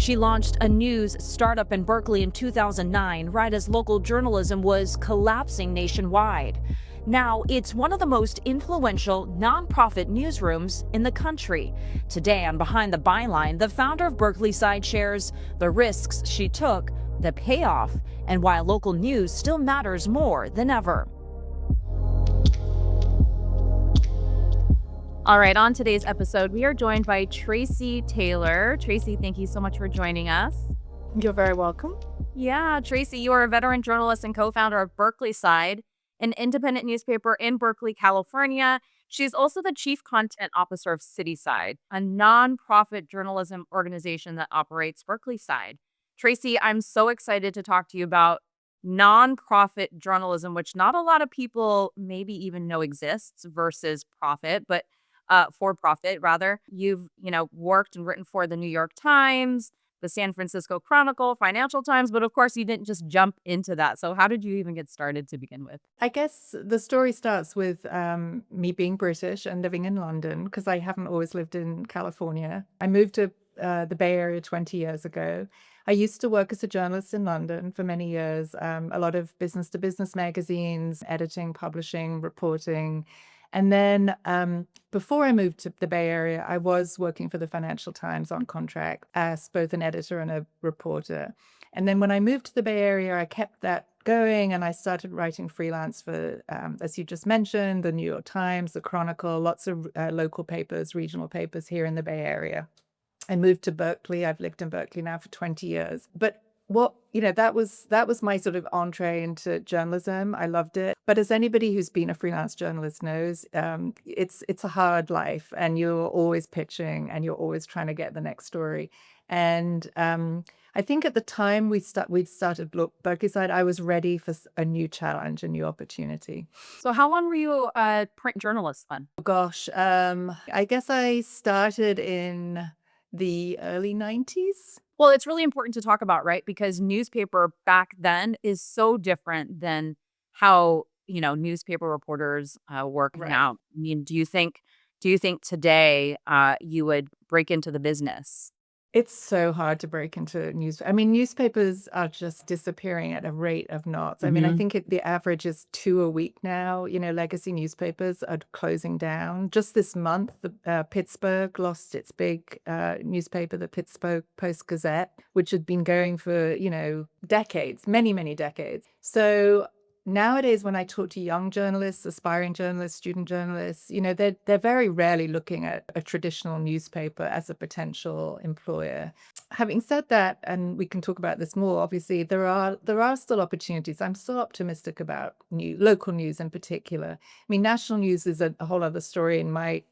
She launched a news startup in Berkeley in 2009, right as local journalism was collapsing nationwide. Now, it's one of the most influential nonprofit newsrooms in the country. Today on Behind the Byline, the founder of Berkeleyside shares the risks she took, the payoff, and why local news still matters more than ever. All right, on today's episode, we are joined by Tracey Taylor. Tracey, thank you so much for joining us. You're very welcome. Yeah, Tracey, you are a veteran journalist and co-founder of Berkeleyside, an independent newspaper in Berkeley, California. She's also the chief content officer of Cityside, a nonprofit journalism organization that operates Berkeleyside. Tracey, I'm so excited to talk to you about nonprofit journalism, which not a lot of people maybe even know exists versus profit, but for profit rather. You've, worked and written for the New York Times, the San Francisco Chronicle, Financial Times, but of course you didn't just jump into that. So how did you even get started to begin with? I guess the story starts with me being British and living in London because I haven't always lived in California. I moved to the Bay Area 20 years ago. I used to work as a journalist in London for many years, a lot of business to business magazines, editing, publishing, reporting. And then before I moved to the Bay Area, I was working for the Financial Times on contract as both an editor and a reporter. And then when I moved to the Bay Area, I kept that going and I started writing freelance for, as you just mentioned, the New York Times, the Chronicle, lots of local papers, regional papers here in the Bay Area. I moved to Berkeley. I've lived in Berkeley now for 20 years. But that was my sort of entree into journalism. I loved it. But as anybody who's been a freelance journalist knows, it's a hard life and you're always pitching and you're always trying to get the next story. And I think at the time we'd started Berkeleyside, I was ready for a new challenge, a new opportunity. So how long were you a print journalist then? Gosh, I guess I started in the early 90s. Well, it's really important to talk about, right? Because newspaper back then is so different than how, newspaper reporters work Right. now. I mean, do you think today you would break into the business? It's so hard to break into newspapers are just disappearing at a rate of knots. I mean, I think the average is 2 a week now. Legacy newspapers are closing down. Just this month, Pittsburgh lost its big newspaper, the Pittsburgh Post-Gazette, which had been going for, decades, many, many decades. So nowadays, when I talk to young journalists, aspiring journalists, student journalists, they're very rarely looking at a traditional newspaper as a potential employer. Having said that, and we can talk about this more, obviously, there are still opportunities. I'm still optimistic about local news in particular. I mean, national news is a whole other story. In my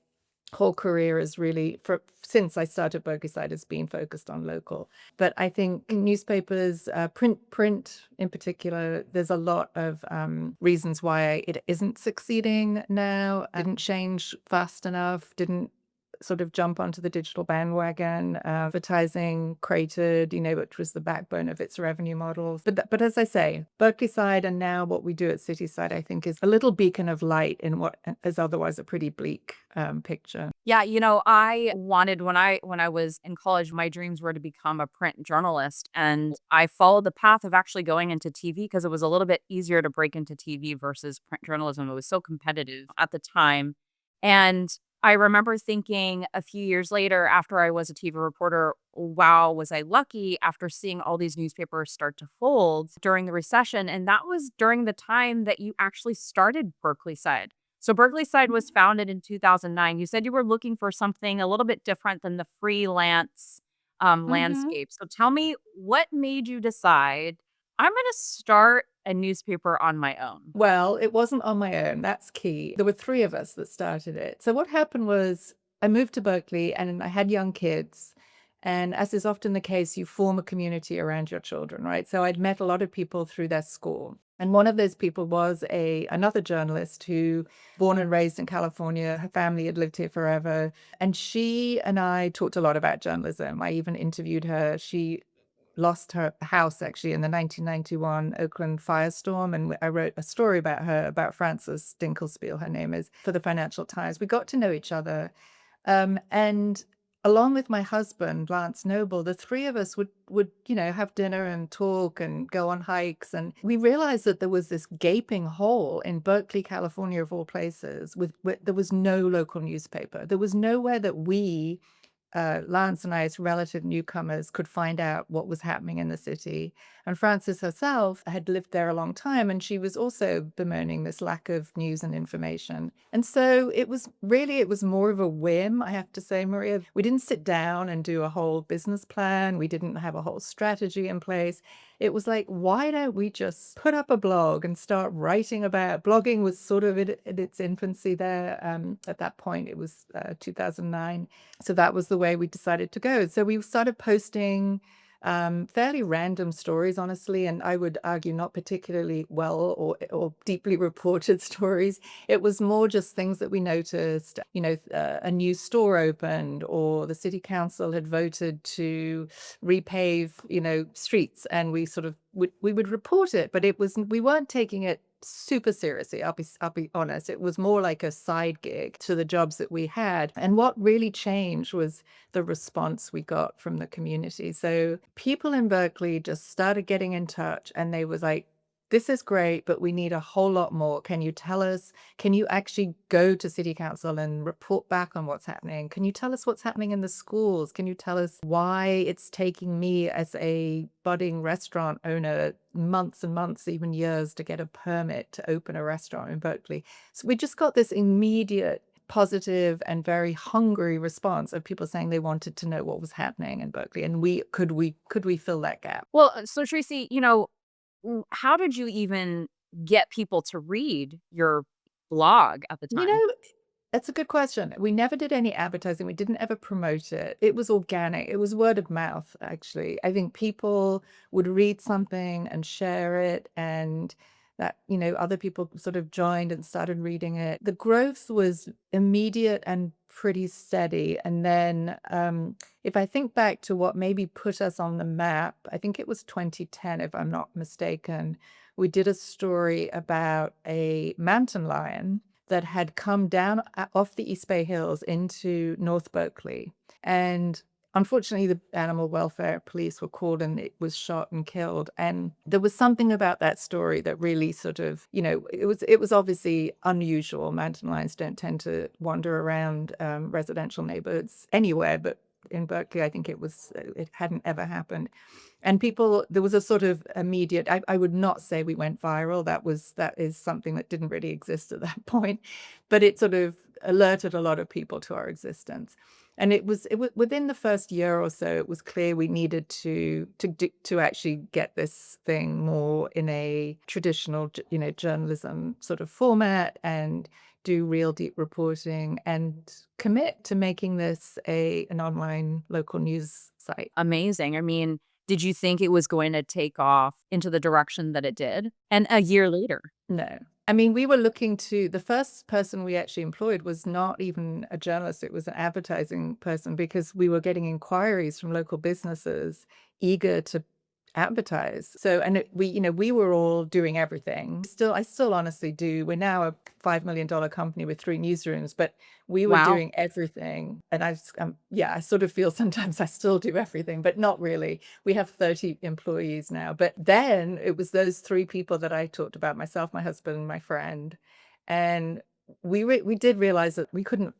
whole career is really, since I started Berkeleyside, has been focused on local. But I think newspapers, print in particular, there's a lot of reasons why it isn't succeeding now. Didn't change fast enough, didn't sort of jump onto the digital bandwagon. Advertising cratered, which was the backbone of its revenue models. But as I say, Berkeleyside and now what we do at Cityside, I think, is a little beacon of light in what is otherwise a pretty bleak picture. Yeah, I wanted when I was in college, my dreams were to become a print journalist, and I followed the path of actually going into TV because it was a little bit easier to break into TV versus print journalism. It was so competitive at the time. And I remember thinking a few years later, after I was a TV reporter, wow, was I lucky after seeing all these newspapers start to fold during the recession. And that was during the time that you actually started Berkeleyside. So Berkeleyside was founded in 2009. You said you were looking for something a little bit different than the freelance landscape. So tell me, what made you decide I'm going to start a newspaper on my own? Well, it wasn't on my own. That's key. There were 3 of us that started it. So what happened was I moved to Berkeley and I had young kids. And as is often the case, you form a community around your children, right? So I'd met a lot of people through their school. And one of those people was another journalist who, born and raised in California, her family had lived here forever. And she and I talked a lot about journalism. I even interviewed her. She lost her house actually in the 1991 Oakland firestorm. And I wrote a story about her, about Frances Dinkelspiel, her name is, for the Financial Times. We got to know each other. And along with my husband, Lance Noble, the three of us would have dinner and talk and go on hikes. And we realized that there was this gaping hole in Berkeley, California, of all places, there was no local newspaper. There was nowhere that we, Lance and I, as relative newcomers, could find out what was happening in the city. And Frances herself had lived there a long time, and she was also bemoaning this lack of news and information. And so it was more of a whim, I have to say, Maria. We didn't sit down and do a whole business plan. We didn't have a whole strategy in place. It was like, why don't we just put up a blog and start writing about blogging was sort of in its infancy there. At that point, it was 2009. So that was the way we decided to go. So we started posting fairly random stories, honestly, and I would argue not particularly well or deeply reported stories. It was more just things that we noticed, a new store opened, or the city council had voted to repave, streets, and we would report it, but we weren't taking it super seriously. I'll be honest. It was more like a side gig to the jobs that we had. And what really changed was the response we got from the community. So people in Berkeley just started getting in touch, and they was like, this is great, but we need a whole lot more. Can you tell us? Can you actually go to city council and report back on what's happening? Can you tell us what's happening in the schools? Can you tell us why it's taking me as a budding restaurant owner months and months, even years, to get a permit to open a restaurant in Berkeley? So we just got this immediate positive and very hungry response of people saying they wanted to know what was happening in Berkeley, and could we fill that gap? Well, so Tracy, how did you even get people to read your blog at the You time? know, that's a good question. We never did any advertising. We didn't ever promote it. It was organic. It was word of mouth, actually. I think people would read something and share it, and that, other people sort of joined and started reading it. The growth was immediate and pretty steady. And then, if I think back to what maybe put us on the map, I think it was 2010, if I'm not mistaken. We did a story about a mountain lion that had come down off the East Bay Hills into North Berkeley. And unfortunately, the animal welfare police were called, and it was shot and killed. And there was something about that story that really sort of, it was obviously unusual. Mountain lions don't tend to wander around residential neighborhoods anywhere, but in Berkeley, I think it hadn't ever happened. And there was a sort of immediate, I would not say we went viral. That is something that didn't really exist at that point, but it sort of alerted a lot of people to our existence. And it was within the first year or so, it was clear we needed to actually get this thing more in a traditional, journalism sort of format, and do real deep reporting and commit to making this an online local news site. Amazing. I mean, did you think it was going to take off into the direction that it did? And a year later. No. I mean, the first person we actually employed was not even a journalist, it was an advertising person, because we were getting inquiries from local businesses eager to advertise. So, and we were all doing everything. I still honestly do. We're now a $5 million company with 3 newsrooms, but we were Wow. doing everything. And I sort of feel sometimes I still do everything, but not really. We have 30 employees now. But then it was those 3 people that I talked about: myself, my husband, my friend. And we did realize that we couldn't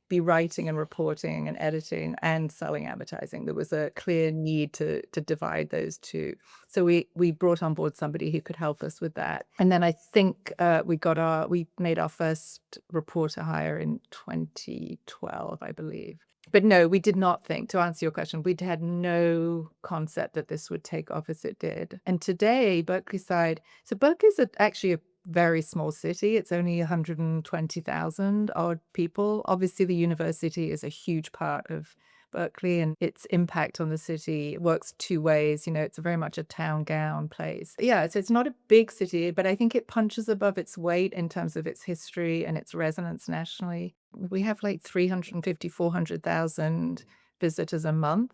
be writing and reporting and editing and selling advertising. There was a clear need to divide those two. So we brought on board somebody who could help us with that. And then I think we made our first reporter hire in 2012, I believe. But no, we did not think, to answer your question, we'd had no concept that this would take off as it did. And today, Berkeley's actually a very small city. It's only 120,000 odd people. Obviously, the university is a huge part of Berkeley, and its impact on the city works 2 ways. It's very much a town gown place. Yeah, so it's not a big city, but I think it punches above its weight in terms of its history and its resonance nationally. We have like 350, 400,000 visitors a month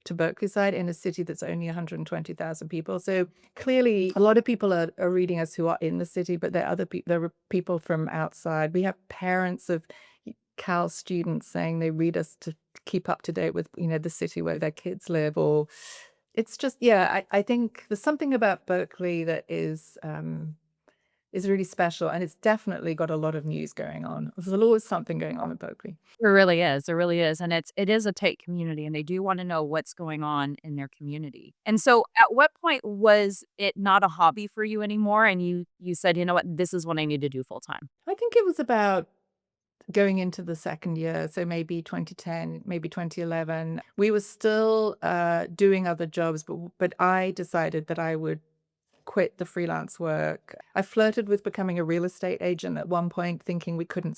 to Berkeleyside in a city that's only 120,000 people. So clearly, a lot of people are reading us who are in the city, but there are people from outside. We have parents of Cal students saying they read us to keep up to date with, the city where their kids live, or it's just, yeah, I think there's something about Berkeley that is really special, and it's definitely got a lot of news going on. There's always something going on in Berkeley. There really is, there really is, and it is a tight community, and they do wanna know what's going on in their community. And so, at what point was it not a hobby for you anymore, and you said, "You know what? This is what I need to do full time." I think it was about going into the second year, so maybe 2010, maybe 2011. We were still doing other jobs, but I decided that I would quit the freelance work. I flirted with becoming a real estate agent at one point, thinking we couldn't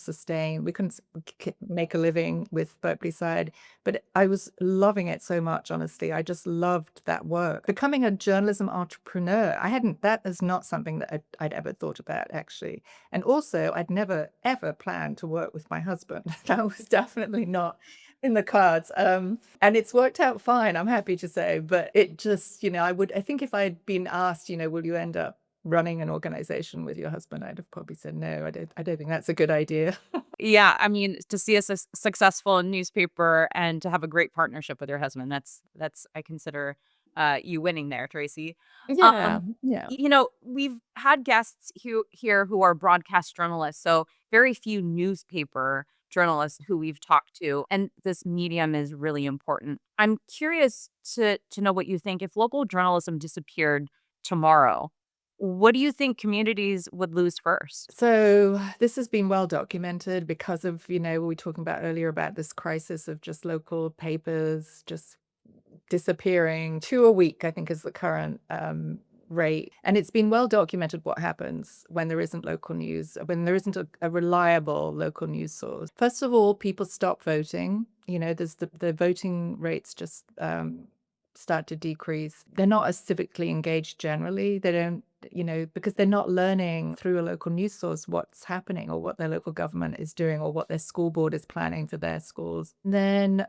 make a living with Berkeleyside, but I was loving it so much, honestly. I just loved that work. Becoming a journalism entrepreneur, that is not something that I'd ever thought about, actually. And also, I'd never, ever planned to work with my husband. That was definitely not in the cards. And it's worked out fine, I'm happy to say, but it just, I think if I had been asked, will you end up running an organization with your husband, I'd have probably said no. I don't think that's a good idea. Yeah, I mean, to see a successful newspaper and to have a great partnership with your husband, that's I consider, you winning there, Tracy. Yeah, yeah. We've had guests here who are broadcast journalists, so very few newspaper journalists who we've talked to, and this medium is really important. I'm curious to know what you think. If local journalism disappeared tomorrow, what do you think communities would lose first? So this has been well documented because of, we were talking about earlier about this crisis of just local papers just disappearing. 2 a week, I think, is the current rate. And it's been well documented what happens when there isn't local news, when there isn't a reliable local news source. First of all, people stop voting. There's the voting rates just start to decrease. They're not as civically engaged generally. They don't, because they're not learning through a local news source what's happening or what their local government is doing or what their school board is planning for their schools. Then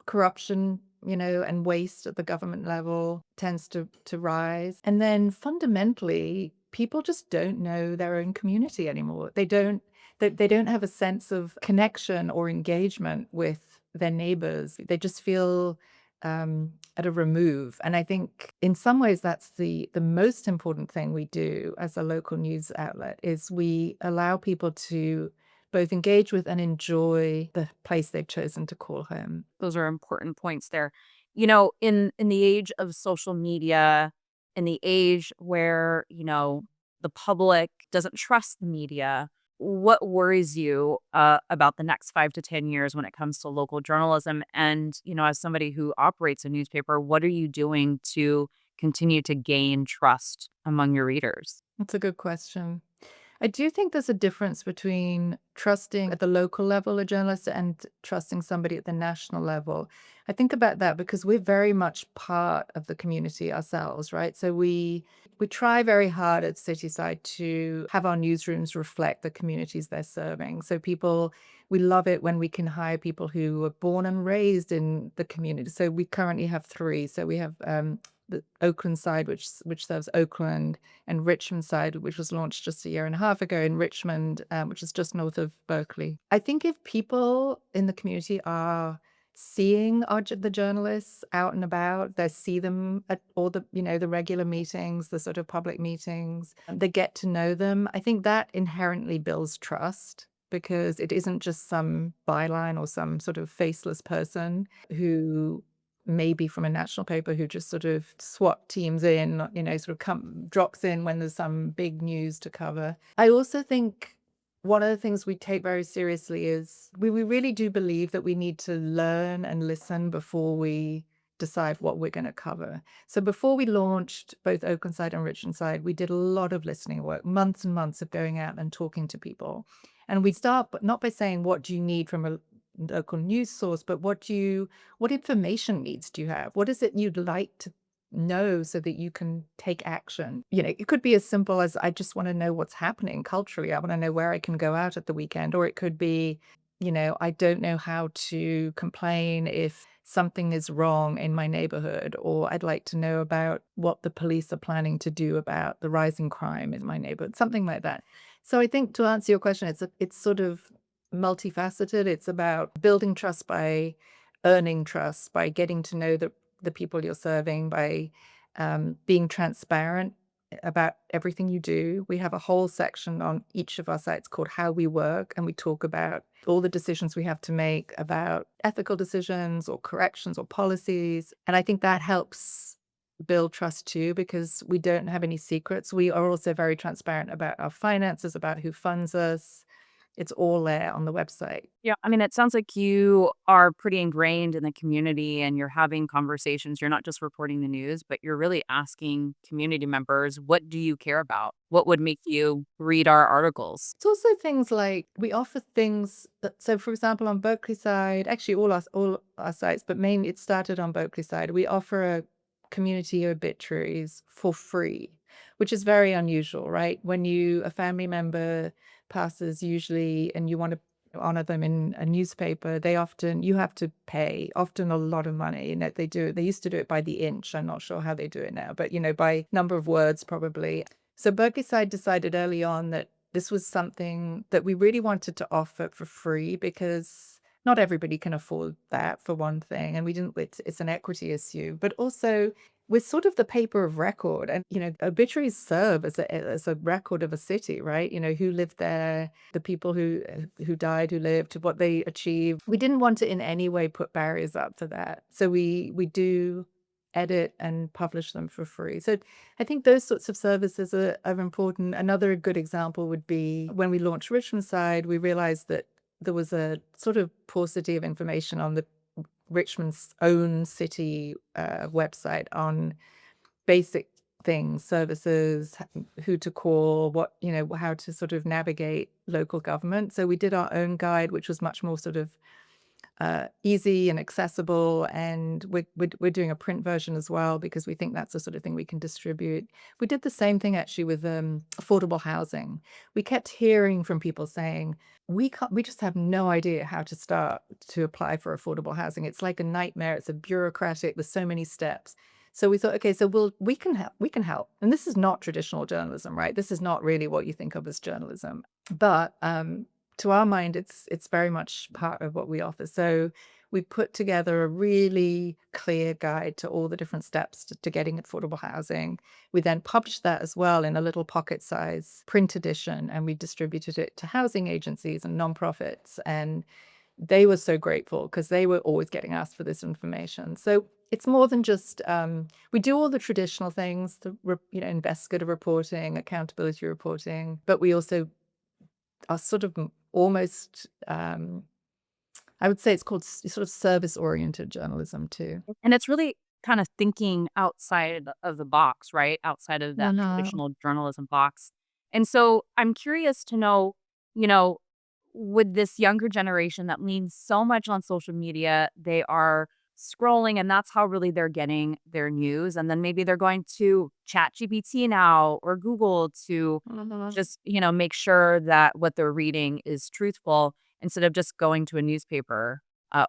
corruption, and waste at the government level tends to rise. And then fundamentally, people just don't know their own community anymore. They don't have a sense of connection or engagement with their neighbors. They just feel at a remove. And I think in some ways that's the most important thing we do as a local news outlet is we allow people to both engage with and enjoy the place they've chosen to call home. Those are important points there. In the age of social media, in the age where, the public doesn't trust the media, what worries you about the next 5 to 10 years when it comes to local journalism? And, as somebody who operates a newspaper, what are you doing to continue to gain trust among your readers? That's a good question. I do think there's a difference between trusting at the local level a journalist and trusting somebody at the national level. I think about that because we're very much part of the community ourselves, right? So we try very hard at Cityside to have our newsrooms reflect the communities they're serving. So we love it when we can hire people who were born and raised in the community. So we currently have three. So we have the Oakland side, which serves Oakland, and Richmond side, which was launched just a year and a half ago in Richmond, which is just north of Berkeley. I think if people in the community are seeing the journalists out and about, they see them at all the regular meetings, the sort of public meetings, they get to know them. I think that inherently builds trust because it isn't just some byline or some sort of faceless person who maybe from a national paper who just sort of SWAT teams in, sort of drops in when there's some big news to cover. I also think one of the things we take very seriously is we really do believe that we need to learn and listen before we decide what we're going to cover. So before we launched both Oaklandside and Richmondside, we did a lot of listening work, months and months of going out and talking to people. And we start but not by saying, what do you need from a local news source, but what information needs do you have? What is it you'd like to know so that you can take action? It could be as simple as I just want to know what's happening culturally. I want to know where I can go out at the weekend. Or it could be, I don't know how to complain if something is wrong in my neighborhood, or I'd like to know about what the police are planning to do about the rising crime in my neighborhood, something like that. So I think to answer your question, it's sort of multifaceted. It's about building trust by earning trust, by getting to know the people you're serving, by being transparent about everything you do. We have a whole section on each of our sites called How We Work, and we talk about all the decisions we have to make about ethical decisions or corrections or policies. And I think that helps build trust too, because we don't have any secrets. We are also very transparent about our finances, about who funds us. It's all there on the website. Yeah, I mean, it sounds like you are pretty ingrained in the community and you're having conversations. You're not just reporting the news, but you're really asking community members, what do you care about? What would make you read our articles? It's also things like we offer things that, so for example, on Berkeleyside, actually all our sites, but mainly it started on Berkeleyside, we offer a community obituaries for free, which is very unusual, right? When a family member passes usually and you want to honor them in a newspaper, you have to pay often a lot of money. They used to do it by the inch. I'm not sure how they do it now, but by number of words probably. So Berkeleyside decided early on that this was something that we really wanted to offer for free, because not everybody can afford that, for one thing. And it's an equity issue, but also we're sort of the paper of record. And, obituaries serve as a record of a city, right? Who lived there, the people who died, who lived, what they achieved. We didn't want to in any way put barriers up to that. So we do edit and publish them for free. So I think those sorts of services are important. Another good example would be when we launched Richmond Side, we realized that there was a sort of paucity of information on the Richmond's own city website on basic things, services, who to call, how to sort of navigate local government. So we did our own guide, which was much more sort of easy and accessible, and we're doing a print version as well, because we think that's the sort of thing we can distribute. We did the same thing actually with affordable housing. We kept hearing from people saying, we just have no idea how to start to apply for affordable housing. It's like a nightmare. It's a bureaucratic, there's so many steps. So we thought, okay, so we can help. And this is not traditional journalism, right? This is not really what you think of as journalism. But to our mind, it's very much part of what we offer. So we put together a really clear guide to all the different steps to getting affordable housing. We then published that as well in a little pocket size print edition, and we distributed it to housing agencies and nonprofits. And they were so grateful, because they were always getting asked for this information. So it's more than just, we do all the traditional things, investigative reporting, accountability reporting, but we also are sort of almost, I would say it's called sort of service-oriented journalism too. And it's really kind of thinking outside of the box, right? Outside of No, that no. traditional journalism box. And so I'm curious to know, you know, with this younger generation that leans so much on social media, they are scrolling and that's how really they're getting their news. And then maybe they're going to Chat GPT now or Google to Mhm. just, make sure that what they're reading is truthful instead of just going to a newspaper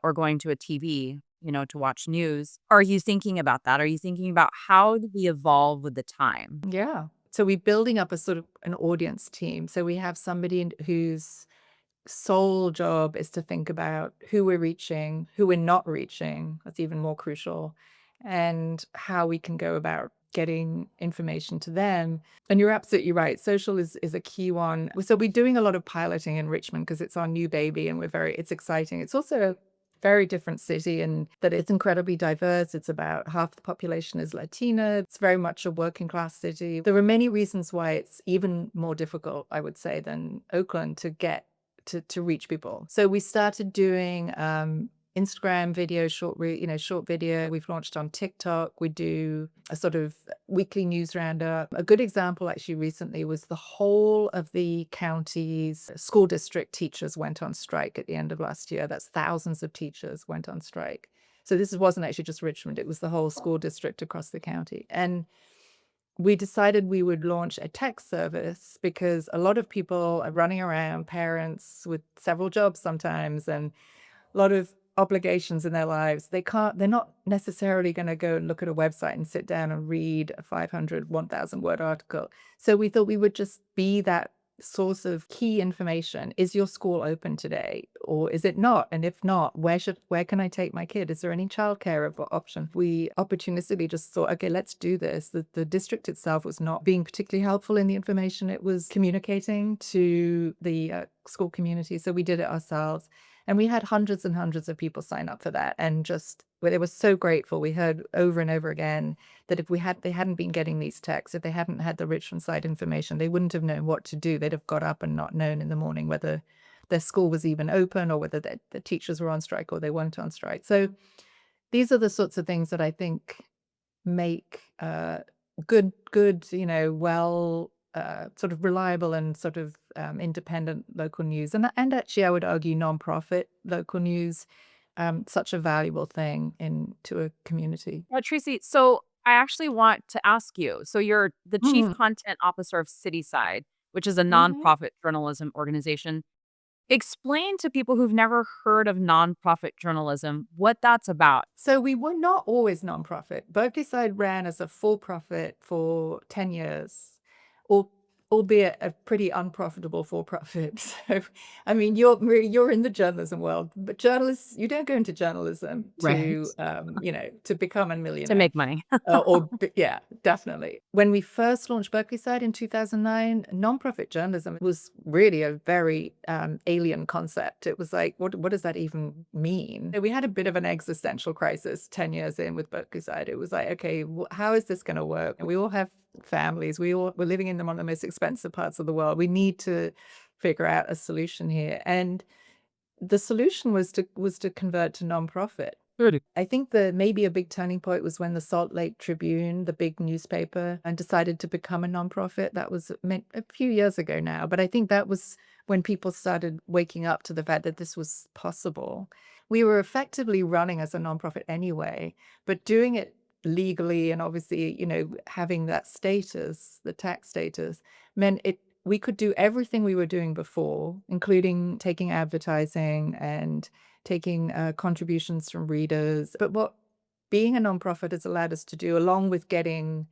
or going to a TV, to watch news. Are you thinking about that? Are you thinking about how do we evolve with the time? Yeah. So we're building up a sort of an audience team. So we have somebody whose sole job is to think about who we're reaching, who we're not reaching. That's even more crucial, and how we can go about getting information to them. And you're absolutely right. Social is a key one. So we're doing a lot of piloting in Richmond because it's our new baby, and it's exciting. It's also a very different city, and that it's incredibly diverse. It's about half the population is Latina. It's very much a working class city. There are many reasons why it's even more difficult, I would say, than Oakland to get to reach people. So we started doing Instagram video, short video. We've launched on TikTok. We do a sort of weekly news roundup. A good example actually recently was the whole of the county's school district teachers went on strike at the end of last year. That's thousands of teachers went on strike. So this wasn't actually just Richmond, it was the whole school district across the county. And we decided we would launch a text service because a lot of people are running around, parents with several jobs sometimes, and a lot of obligations in their lives. They're not necessarily going to go and look at a website and sit down and read a 500, 1,000 word article. So we thought we would just be that source of key information. Is your school open today or is it not? And if not, where can I take my kid? Is there any childcare option? We opportunistically just thought, okay, let's do this. The district itself was not being particularly helpful in the information it was communicating to the school community. So we did it ourselves. And we had hundreds and hundreds of people sign up for that. And just, well, they were so grateful. We heard over and over again that if they hadn't been getting these texts, if they hadn't had the Richmond side information, they wouldn't have known what to do. They'd have got up and not known in the morning whether their school was even open or whether the teachers were on strike or they weren't on strike. So these are the sorts of things that I think make good, well, sort of reliable and sort of independent local news. And actually, I would argue nonprofit local news such a valuable thing to a community. Tracy, so I actually want to ask you. So you're the chief Mhm. content officer of Cityside, which is a Mhm. nonprofit journalism organization. Explain to people who've never heard of nonprofit journalism what that's about. So we were not always nonprofit. Berkeleyside ran as a for-profit for 10 years, al albeit a pretty unprofitable for-profit. So, I mean, you're in the journalism world, but journalists, you don't go into journalism Right. to become a To millionaire. make money. Yeah, definitely. When we first launched Berkeleyside in 2009, nonprofit journalism was really a very alien concept. It was like, what does that even mean? We had a bit of an existential crisis 10 years in with Berkeleyside. It was like, okay, how is this going to work? And we all have families. We're living in one of the most expensive parts of the world. We need to figure out a solution here. And the solution was to convert to nonprofit. Good. I think maybe a big turning point was when the Salt Lake Tribune, the big newspaper, and decided to become a nonprofit. That was a few years ago now, but I think that was when people started waking up to the fact that this was possible. We were effectively running as a nonprofit anyway, but doing it legally and obviously, having that status, the tax status, meant we could do everything we were doing before, including taking advertising and taking contributions from readers. But what being a nonprofit has allowed us to do, along with getting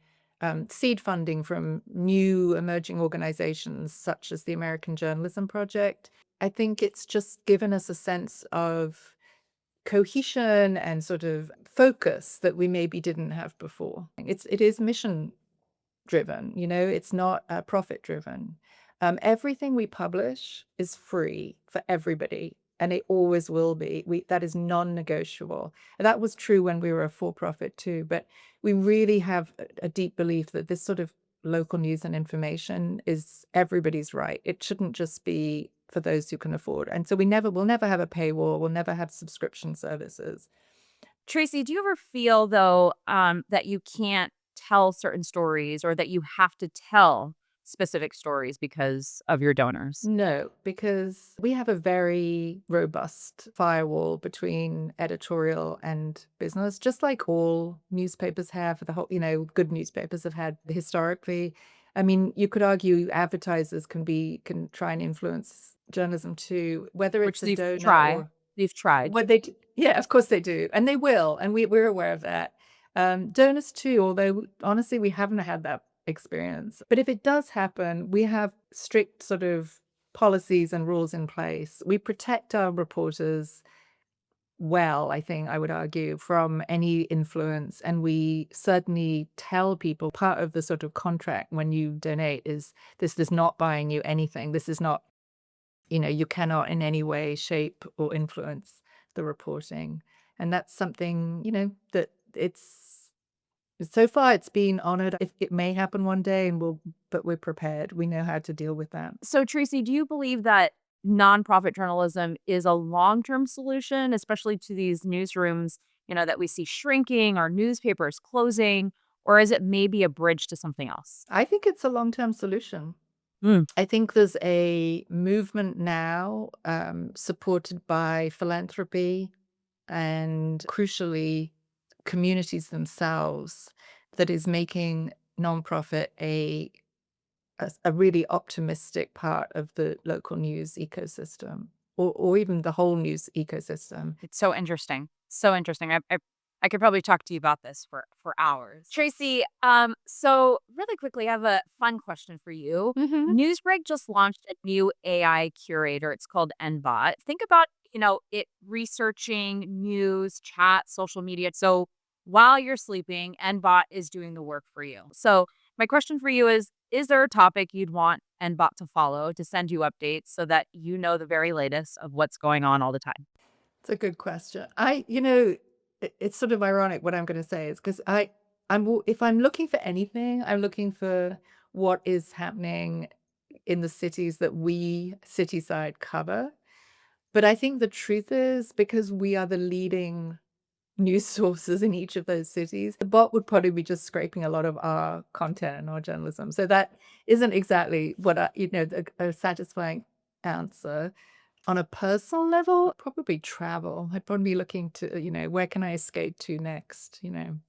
seed funding from new emerging organizations such as the American Journalism Project, I think it's just given us a sense of cohesion and sort of focus that we maybe didn't have before. It is mission driven, it's not profit driven. Everything we publish is free for everybody, and it always will be. That is non-negotiable. And that was true when we were a for-profit too, but we really have a deep belief that this sort of local news and information is everybody's right. It shouldn't just be for those who can afford. And so we'll never have a paywall, we'll never have subscription services. Tracy, do you ever feel though that you can't tell certain stories or that you have to tell specific stories because of your donors? No, because we have a very robust firewall between editorial and business, just like all newspapers have. Good newspapers have had historically. I mean, you could argue advertisers can try and influence journalism too, whether Which it's a they've donor tried. or They've tried. what they do. Yeah, of course they do, and they will, and we're aware of that. Donors too, although honestly, we haven't had that experience. But if it does happen, we have strict sort of policies and rules in place. We protect our reporters well, I think I would argue, from any influence. And we certainly tell people part of the sort of contract when you donate is this is not buying you anything. This is not, you cannot in any way shape or influence the reporting. And that's something, that so far it's been honored. It may happen one day but we're prepared. We know how to deal with that. So, Tracy, do you believe that nonprofit journalism is a long-term solution, especially to these newsrooms, that we see shrinking or newspapers closing, or is it maybe a bridge to something else? I think it's a long-term solution. Mm. I think there's a movement now, supported by philanthropy and crucially communities themselves that is making nonprofit a really optimistic part of the local news ecosystem or even the whole news ecosystem. It's so interesting. So interesting. I could probably talk to you about this for hours. Tracey, so really quickly, I have a fun question for you. Mhm. Newsbreak just launched a new AI curator. It's called NBot. Think about, it researching news, chat, social media. So while you're sleeping, NBot is doing the work for you. So my question for you is there a topic you'd want NBot to follow to send you updates so that you know the very latest of what's going on all the time? It's a good question. It's sort of ironic what I'm going to say is because if I'm looking for anything, I'm looking for what is happening in the cities that we Cityside cover. But I think the truth is because we are the leading news sources in each of those cities, the bot would probably be just scraping a lot of our content and our journalism. So that isn't exactly what a satisfying answer. On a personal level, probably travel. I'd probably be looking to, where can I escape to next?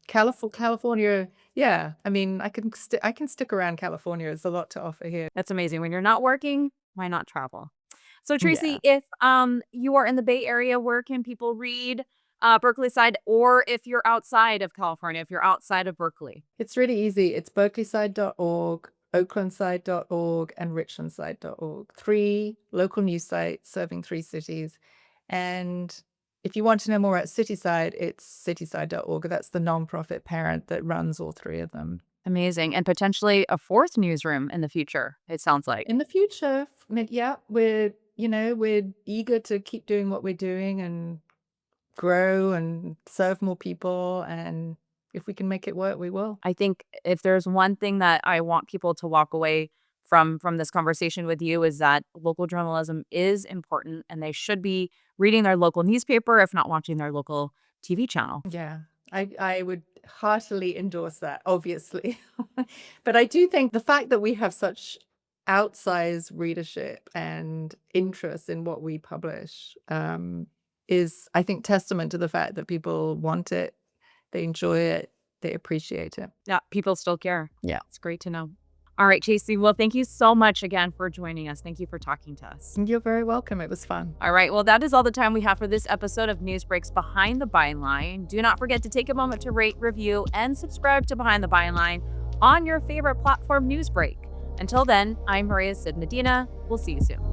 California. Yeah, I mean, I can stick around California. There's a lot to offer here. That's amazing. When you're not working, why not travel? So Yeah. Tracy, if you are in the Bay Area, where can people read Berkeleyside, or if you're outside of California, if you're outside of Berkeley? It's really easy. It's berkeleyside.org, oaklandside.org, and richlandside.org. 3 local news sites serving 3 cities. And if you want to know more about Cityside, it's cityside.org. That's the nonprofit parent that runs all 3 of them. Amazing. And potentially a fourth newsroom in the future, it sounds like. In the future, yeah, we're eager to keep doing what we're doing and grow and serve more people. And if we can make it work, we will. I think if there's one thing that I want people to walk away from this conversation with you is that local journalism is important and they should be reading their local newspaper, if not watching their local TV channel. Yeah, I would heartily endorse that, obviously. But I do think the fact that we have such outsized readership and interest in what we publish is, I think, testament to the fact that people want it, they enjoy it, they appreciate it. Yeah, people still care. Yeah. It's great to know. All right, Chasey. Well, thank you so much again for joining us. Thank you for talking to us. You're very welcome. It was fun. All right. Well, that is all the time we have for this episode of Newsbreak's Behind the Byline. Do not forget to take a moment to rate, review, and subscribe to Behind the Byline on your favorite platform, Newsbreak. Until then, I'm Maria Sid Medina. We'll see you soon.